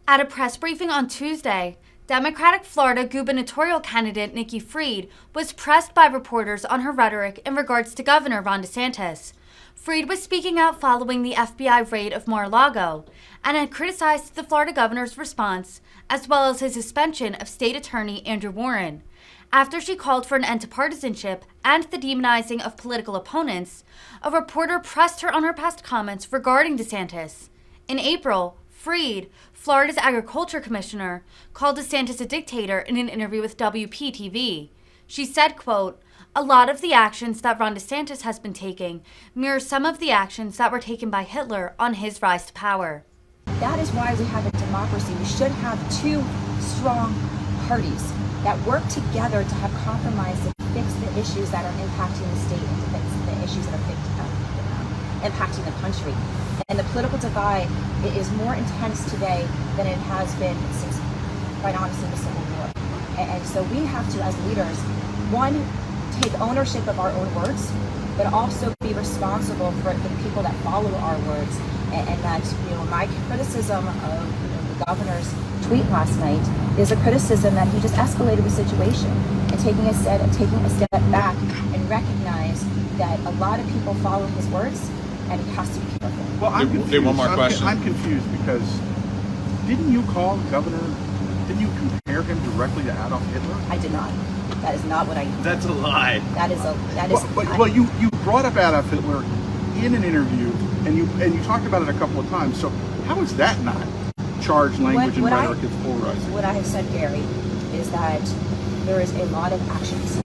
At a press briefing on Tuesday, Democratic Florida gubernatorial candidate Nikki Fried was pressed by reporters on her rhetoric in regards to Governor Ron DeSantis. Fried was speaking out following the FBI raid of Mar-a-Lago and had criticized the Florida governor's response, as well as his suspension of State Attorney Andrew Warren. After she called for an end to partisanship and the demonizing of political opponents, a reporter pressed her on her past comments regarding DeSantis. In April, Fried, Florida's agriculture commissioner, called DeSantis a dictator in an interview with WPTV. She said, quote, "A lot of the actions that Ron DeSantis has been taking mirror some of the actions that were taken by Hitler on his rise to power." That is why we have a democracy. We should have two strong parties that work together to have compromise to fix the issues that are impacting the state and to fix the issues that are impacting the country. And the political divide is more intense today than it has been since, quite honestly, the Civil War. And so we have to, as leaders, one, take ownership of our own words, but also be responsible for the people that follow our words. And that, my criticism of the governor's tweet last night is a criticism that he just escalated the situation and taking a step back and recognize that a lot of people follow his words and he has to be careful. Well, I'm confused. One more question. I'm confused because didn't you call the governor? Didn't you compare him directly to Adolf Hitler? I did not. That is not what I. That's a lie. That is. Well, you brought up Adolf Hitler in an interview, and you talked about it a couple of times. So how is that not charged language and rhetoric is polarizing? What I have said, Gary, is that there is a lot of actions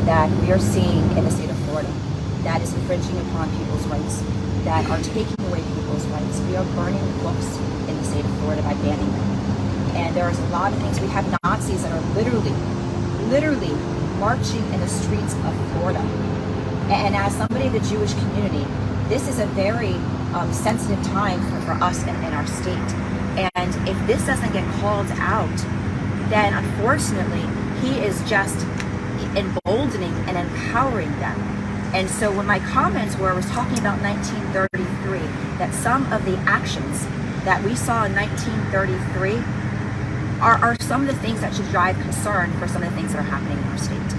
that we are seeing in the state of Florida that is infringing upon people's rights, that are taking away people's rights. We are burning books in the state of Florida by banning them. And there's a lot of things. We have Nazis that are literally marching in the streets of Florida. And as somebody of the Jewish community, this is a very sensitive time for us in our state. And if this doesn't get called out, then unfortunately, he is just emboldening and empowering them. And so when my comments were, I was talking about 1933, that some of the actions that we saw in 1933 are some of the things that should drive concern for some of the things that are happening in our state.